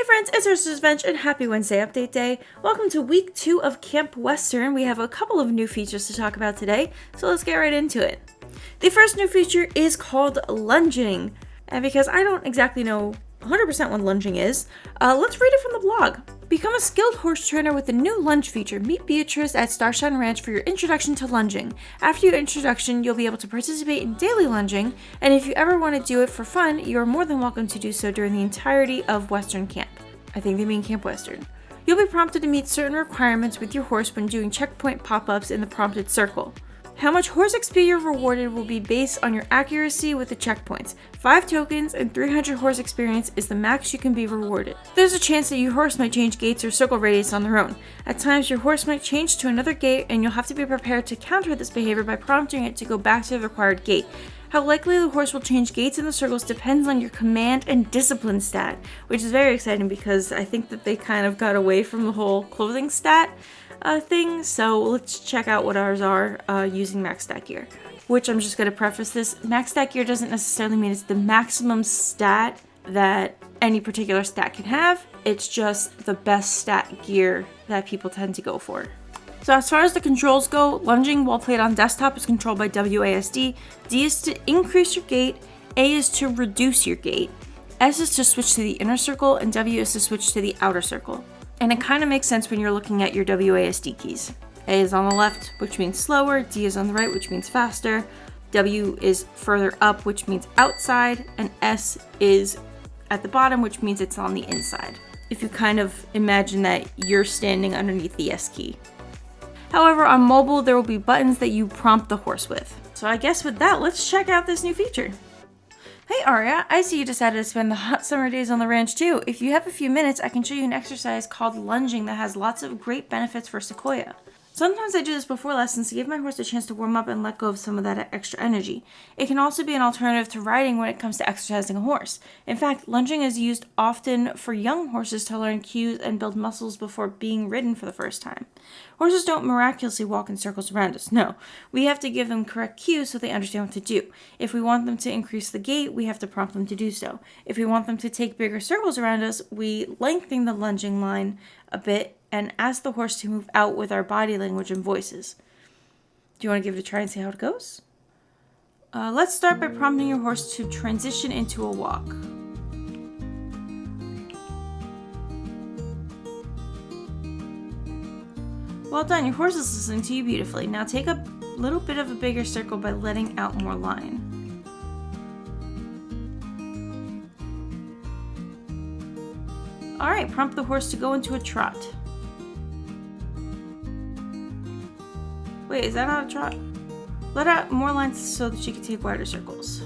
Hey friends, it's UrsulasRevenge and happy Wednesday update day. Welcome to week 2 of Camp Western. We have a couple of new features to talk about today, so let's get right into it. The first new feature is called lunging. And because I don't exactly know 100% what lunging is, let's read it from the blog. Become a skilled horse trainer with the new lunge feature. Meet Beatrice at Starshine Ranch for your introduction to lunging. After your introduction, you'll be able to participate in daily lunging, and if you ever want to do it for fun, you are more than welcome to do so during the entirety of Western Camp. I think they mean Camp Western. You'll be prompted to meet certain requirements with your horse when doing checkpoint pop-ups in the prompted circle. How much horse XP you're rewarded will be based on your accuracy with the checkpoints. 5 tokens and 300 horse experience is the max you can be rewarded. There's a chance that your horse might change gaits or circle radius on their own. At times your horse might change to another gait and you'll have to be prepared to counter this behavior by prompting it to go back to the required gait. How likely the horse will change gaits in the circles depends on your command and discipline stat, which is very exciting because I think that they kind of got away from the whole clothing stat thing, so let's check out what ours are using max stat gear. Which I'm just going to preface this, max stat gear doesn't necessarily mean it's the maximum stat that any particular stat can have, it's just the best stat gear that people tend to go for. So as far as the controls go, lunging while played on desktop is controlled by WASD, D is to increase your gait, A is to reduce your gait, S is to switch to the inner circle, and W is to switch to the outer circle. And it kind of makes sense when you're looking at your WASD keys. A is on the left, which means slower, D is on the right, which means faster, W is further up, which means outside, and S is at the bottom, which means it's on the inside. If you kind of imagine that you're standing underneath the S key. However, on mobile, there will be buttons that you prompt the horse with. So I guess with that, let's check out this new feature. Hey Arya, I see you decided to spend the hot summer days on the ranch too. If you have a few minutes, I can show you an exercise called lunging that has lots of great benefits for Sequoia. Sometimes I do this before lessons to give my horse a chance to warm up and let go of some of that extra energy. It can also be an alternative to riding when it comes to exercising a horse. In fact, lunging is used often for young horses to learn cues and build muscles before being ridden for the first time. Horses don't miraculously walk in circles around us, no. We have to give them correct cues so they understand what to do. If we want them to increase the gait, we have to prompt them to do so. If we want them to take bigger circles around us, we lengthen the lunging line a bit and ask the horse to move out with our body language and voices. Do you want to give it a try and see how it goes? Let's start by prompting your horse to transition into a walk. Well done, your horse is listening to you beautifully. Now take a little bit of a bigger circle by letting out more line. Alright, prompt the horse to go into a trot. Wait, is that not a trot? Let out more lines so that she can take wider circles.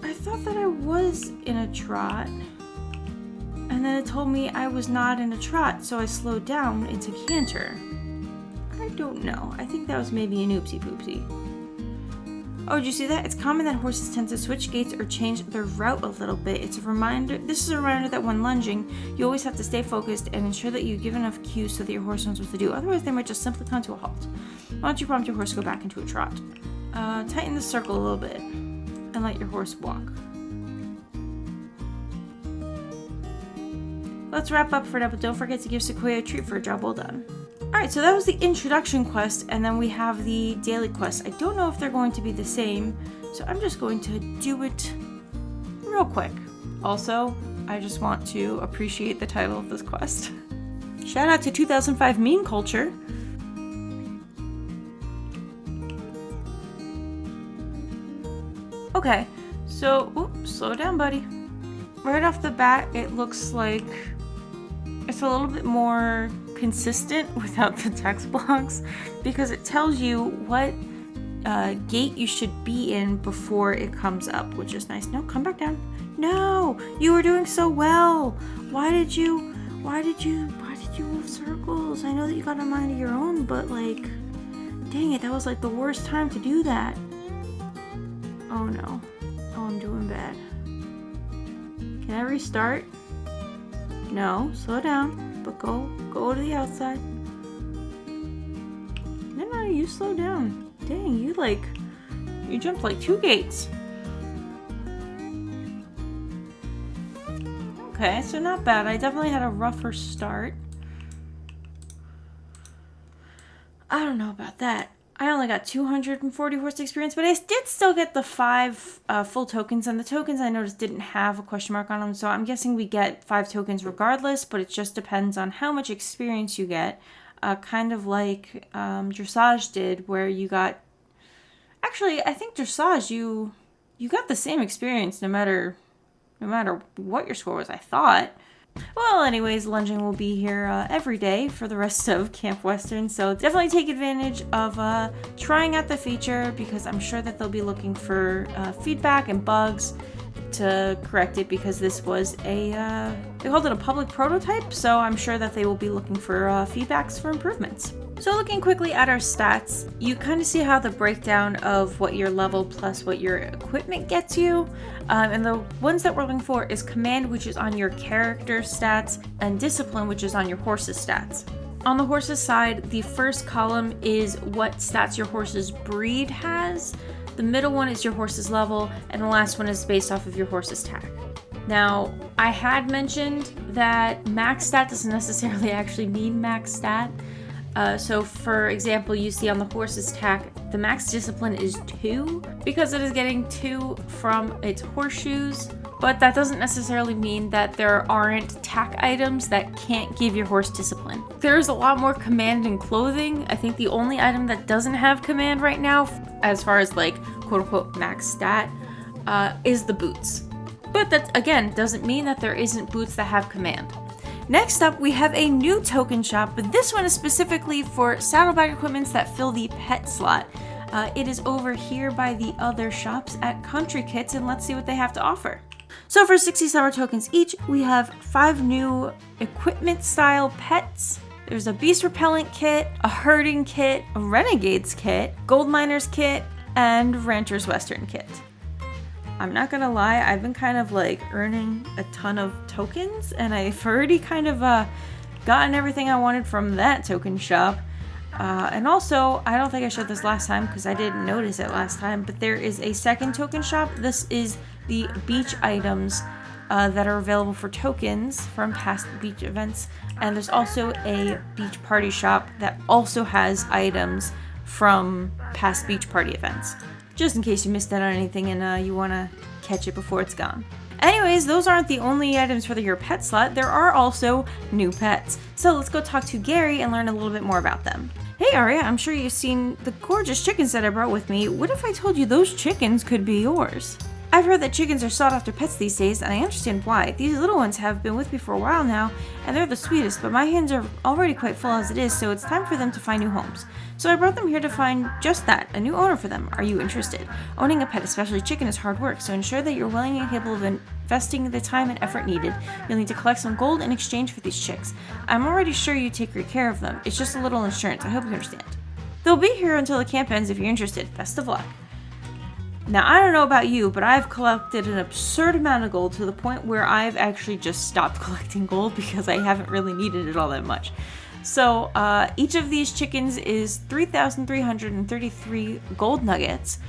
I thought that I was in a trot, and then it told me I was not in a trot, so I slowed down into canter. I don't know. I think that was maybe an oopsie poopsie. Oh, did you see that? It's common that horses tend to switch gaits or change their route a little bit. It's a reminder. This is a reminder that when lunging, you always have to stay focused and ensure that you give enough cues so that your horse knows what to do. Otherwise, they might just simply come to a halt. Why don't you prompt your horse to go back into a trot? Tighten the circle a little bit and let your horse walk. Let's wrap up for now, but don't forget to give Sequoia a treat for a job well done. Alright, so that was the introduction quest, and then we have the daily quest. I don't know if they're going to be the same, so I'm just going to do it real quick. Also, I just want to appreciate the title of this quest. Shout out to 2005 meme culture. Okay, so, slow down, buddy. Right off the bat, it looks like it's a little bit more consistent without the text blocks because it tells you what gait you should be in before it comes up, which is nice. No, come back down. No, you were doing so well. Why did you move circles? I know that you got a mind of your own, but like, dang it, that was like the worst time to do that. Oh no. Oh, I'm doing bad. Can I restart? No, slow down, but go to the outside. No, you slow down. Dang, you jumped like 2 gates. Okay, so not bad. I definitely had a rougher start. I don't know about that. I only got 240 horse experience, but I did still get the 5 full tokens, and the tokens I noticed didn't have a question mark on them, so I'm guessing we get 5 tokens regardless, but it just depends on how much experience you get, kind of like dressage did, where you got... Actually, I think dressage, you got the same experience no matter what your score was, I thought. Well, anyways, lunging will be here every day for the rest of Camp Western, so definitely take advantage of trying out the feature, because I'm sure that they'll be looking for feedback and bugs to correct it, because this was they called it a public prototype, so I'm sure that they will be looking for feedbacks for improvements. So looking quickly at our stats, you kind of see how the breakdown of what your level plus what your equipment gets you. And the ones that we're looking for is command, which is on your character stats, and discipline, which is on your horse's stats. On the horse's side, the first column is what stats your horse's breed has. The middle one is your horse's level, and the last one is based off of your horse's tack. Now, I had mentioned that max stat doesn't necessarily actually mean max stat. So for example, you see on the horse's tack, the max discipline is 2 because it is getting 2 from its horseshoes, but that doesn't necessarily mean that there aren't tack items that can't give your horse discipline. There's a lot more command in clothing. I think the only item that doesn't have command right now, as far as like quote unquote max stat, is the boots. But that again doesn't mean that there isn't boots that have command. Next up, we have a new token shop, but this one is specifically for saddlebag equipments that fill the pet slot. It is over here by the other shops at Country Kits, and let's see what they have to offer. So for 60 summer tokens each, we have 5 new equipment style pets. There's a beast repellent kit, a herding kit, a renegades kit, gold miners kit, and rancher's western kit. I'm not gonna lie, I've been kind of like earning a ton of tokens, and I've already kind of gotten everything I wanted from that token shop. And also, I don't think I showed this last time because I didn't notice it last time, but there is a second token shop. This is the beach items that are available for tokens from past beach events, and there's also a beach party shop that also has items from past beach party events, just in case you missed out on anything and you want to catch it before it's gone. Anyways, those aren't the only items for your pet slot. There are also new pets. So let's go talk to Gary and learn a little bit more about them. Hey Arya, I'm sure you've seen the gorgeous chickens that I brought with me. What if I told you those chickens could be yours? I've heard that chickens are sought after pets these days, and I understand why. These little ones have been with me for a while now, and they're the sweetest, but my hands are already quite full as it is, so it's time for them to find new homes. So I brought them here to find just that, a new owner for them. Are you interested? Owning a pet, especially chicken, is hard work, so ensure that you're willing and capable of investing the time and effort needed. You'll need to collect some gold in exchange for these chicks. I'm already sure you take great care of them. It's just a little insurance. I hope you understand. They'll be here until the camp ends if you're interested. Best of luck. Now, I don't know about you, but I've collected an absurd amount of gold to the point where I've actually just stopped collecting gold because I haven't really needed it all that much. So, each of these chickens is 3,333 gold nuggets,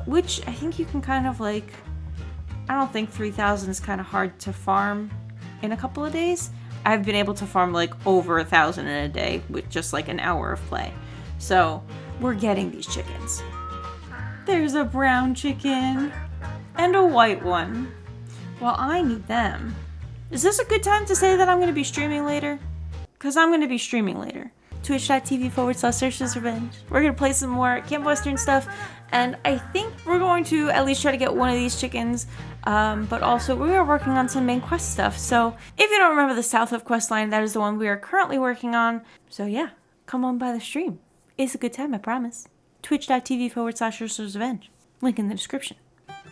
which I think you can kind of like... I don't think 3,000 is kind of hard to farm in a couple of days. I've been able to farm like over 1,000 in a day with just like an hour of play. So, we're getting these chickens. There's a brown chicken and a white one. Well, I need them. Is this a good time to say that I'm going to be streaming later? Because I'm going to be streaming later. Twitch.tv/UrsulasRevenge. We're going to play some more Camp Western stuff. And I think we're going to at least try to get one of these chickens. But also, we are working on some main quest stuff. So if you don't remember the South of quest line, that is the one we are currently working on. So yeah, come on by the stream. It's a good time, I promise. Twitch.tv/UrsulasRevenge. Link in the description.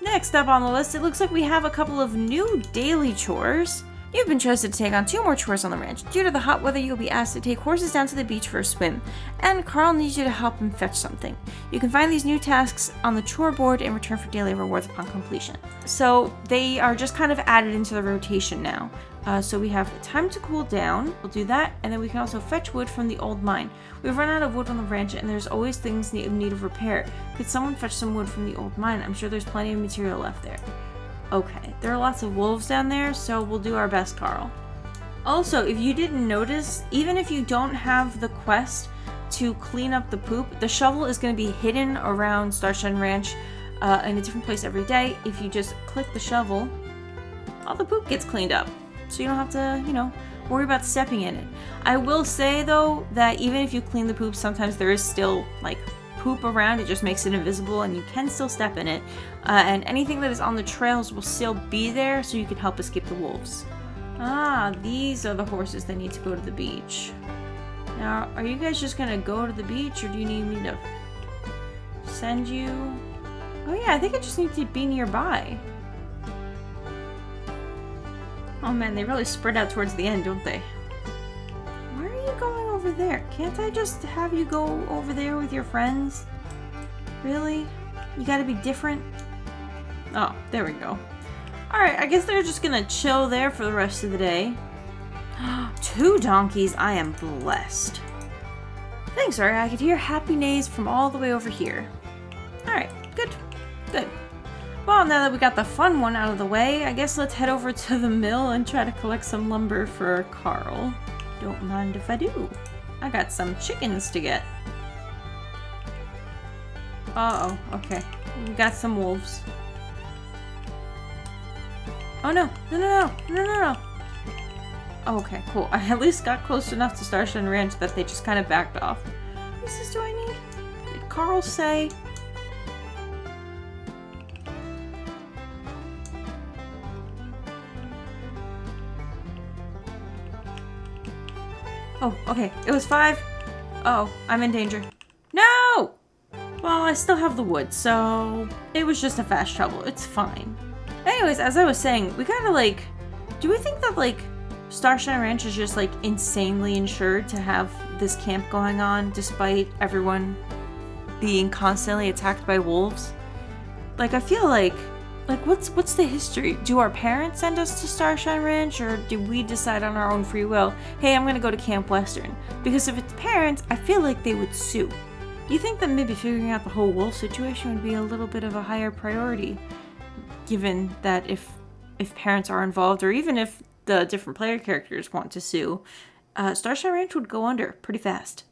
Next up on the list, it looks like we have a couple of new daily chores. You've been chosen to take on 2 more chores on the ranch. Due to the hot weather, you'll be asked to take horses down to the beach for a swim, and Carl needs you to help him fetch something. You can find these new tasks on the chore board in return for daily rewards upon completion. So they are just kind of added into the rotation now. So we have time to cool down, we'll do that, and then we can also fetch wood from the old mine. We've run out of wood on the ranch, and there's always things in need of repair. Could someone fetch some wood from the old mine? I'm sure there's plenty of material left there. Okay, there are lots of wolves down there, so we'll do our best, Carl. Also, if you didn't notice, even if you don't have the quest to clean up the poop, the shovel is going to be hidden around Starshine Ranch in a different place every day. If you just click the shovel, all the poop gets cleaned up. So you don't have to, worry about stepping in it. I will say, though, that even if you clean the poop, sometimes there is still, poop around. It just makes it invisible, and you can still step in it. And anything that is on the trails will still be there, so you can help escape the wolves. Ah, these are the horses that need to go to the beach. Now, are you guys just gonna go to the beach, or do you need me to send you? Oh yeah, I think I just need to be nearby. Oh man, they really spread out towards the end, don't they? Where are you going over there? Can't I just have you go over there with your friends? Really? You gotta be different? Oh, there we go. Alright, I guess they're just gonna chill there for the rest of the day. 2 donkeys, I am blessed. Thanks, Arya. I could hear happy neighs from all the way over here. Alright, good. Well, now that we got the fun one out of the way, I guess let's head over to the mill and try to collect some lumber for Carl. Don't mind if I do. I got some chickens to get. Uh-oh, okay. We got some wolves. Oh no. No. Oh, okay, cool. I at least got close enough to Starshine Ranch that they just kind of backed off. What pieces do I need? Did Carl say? Oh, okay. It was 5. Oh, I'm in danger. No! Well, I still have the wood, so it was just a fast travel. It's fine. Anyways, as I was saying, we gotta, do we think that, Starshine Ranch is just, insanely insured to have this camp going on despite everyone being constantly attacked by wolves? I feel what's the history? Do our parents send us to Starshine Ranch, or do we decide on our own free will, hey, I'm gonna go to Camp Western? Because if it's parents, I feel like they would sue. You think that maybe figuring out the whole wolf situation would be a little bit of a higher priority, given that if parents are involved, or even if the different player characters want to sue, Starshine Ranch would go under pretty fast.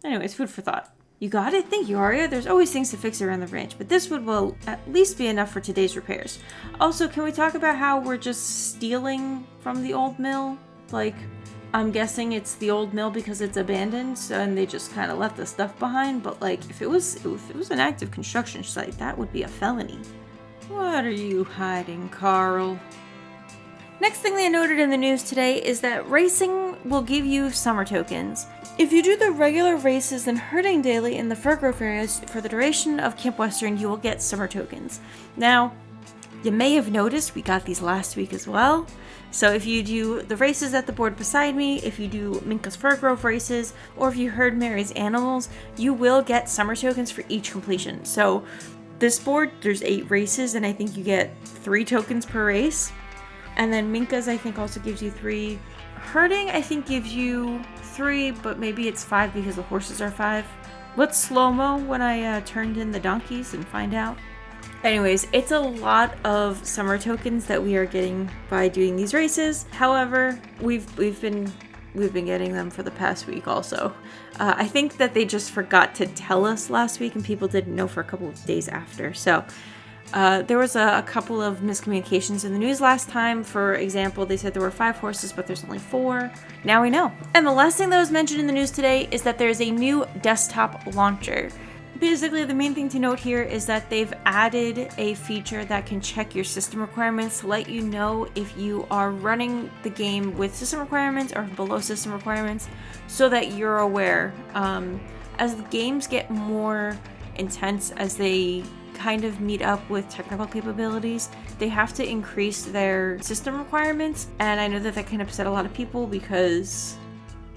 Anyways, food for thought. You got it? Thank you, Arya. There's always things to fix around the ranch, but this wood will at least be enough for today's repairs. Also, can we talk about how we're just stealing from the old mill? I'm guessing it's the old mill because it's abandoned, and they just kind of left the stuff behind, but if it was an active construction site, that would be a felony. What are you hiding, Carl? Next thing they noted in the news today is that racing will give you summer tokens. If you do the regular races and herding daily in the fur growth areas for the duration of Camp Western, you will get summer tokens. Now, you may have noticed we got these last week as well. So if you do the races at the board beside me, if you do Minka's Fur Grove races, or if you herd Mary's animals, you will get summer tokens for each completion. So this board, there's 8 races, and I think you get 3 tokens per race. And then Minka's, I think, also gives you 3. Herding, I think, gives you 3, but maybe it's 5 because the horses are 5. Let's slow-mo when I turned in the donkeys and find out. Anyways, it's a lot of summer tokens that we are getting by doing these races. However, we've been getting them for the past week also. I think that they just forgot to tell us last week, and people didn't know for a couple of days after. So there was a couple of miscommunications in the news last time. For example, they said there were 5 horses, but there's only 4. Now we know. And the last thing that was mentioned in the news today is that there's a new desktop launcher. Basically, the main thing to note here is that they've added a feature that can check your system requirements to let you know if you are running the game with system requirements or below system requirements, so that you're aware. As the games get more intense, as they kind of meet up with technical capabilities, they have to increase their system requirements, and I know that can upset a lot of people because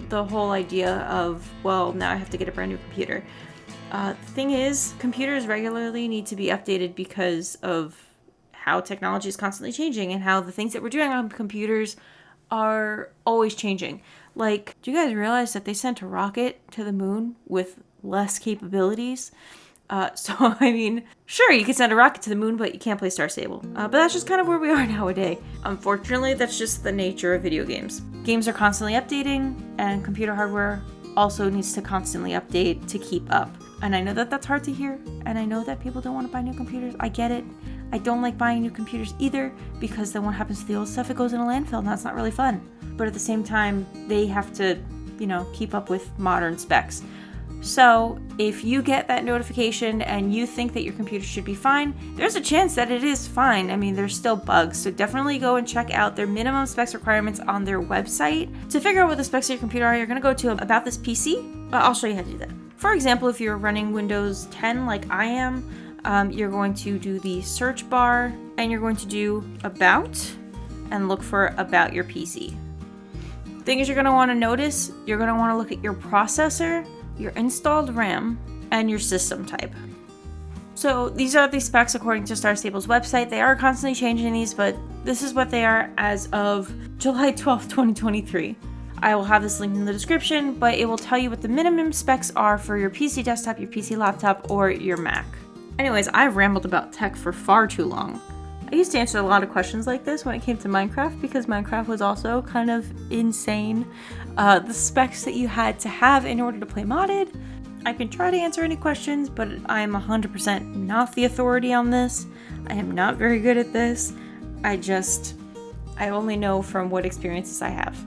the whole idea of, well, now I have to get a brand new computer. The thing is, computers regularly need to be updated because of how technology is constantly changing and how the things that we're doing on computers are always changing. Do you guys realize that they sent a rocket to the moon with less capabilities? So, I mean, sure, you can send a rocket to the moon, but you can't play Star Stable. But that's just kind of where we are nowadays. Unfortunately, that's just the nature of video games. Games are constantly updating, and computer hardware also needs to constantly update to keep up. And I know that that's hard to hear, and I know that people don't want to buy new computers. I get it. I don't like buying new computers either, because then what happens to the old stuff? It goes in a landfill, and that's not really fun. But at the same time, they have to, keep up with modern specs. So if you get that notification and you think that your computer should be fine, there's a chance that it is fine. I mean, there's still bugs. So definitely go and check out their minimum specs requirements on their website. To figure out what the specs of your computer are, you're going to go to About This PC. I'll show you how to do that. For example, if you're running Windows 10 like I am, you're going to do the search bar and you're going to do About and look for About Your PC. Things you're going to want to notice, you're going to want to look at your processor, your installed RAM, and your system type. So these are the specs according to Star Stable's website. They are constantly changing these, but this is what they are as of July 12th, 2023. I will have this linked in the description, but it will tell you what the minimum specs are for your PC desktop, your PC laptop, or your Mac. Anyways, I've rambled about tech for far too long. I used to answer a lot of questions like this when it came to Minecraft, because Minecraft was also kind of insane. The specs that you had to have in order to play modded. I can try to answer any questions, but I'm 100% not the authority on this. I am not very good at this. I only know from what experiences I have.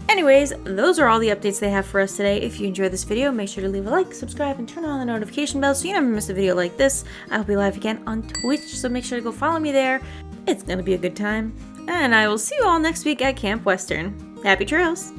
Anyways, those are all the updates they have for us today. If you enjoyed this video, make sure to leave a like, subscribe, and turn on the notification bell so you never miss a video like this. I'll be live again on Twitch, so make sure to go follow me there. It's gonna be a good time. And I will see you all next week at Camp Western. Happy trails!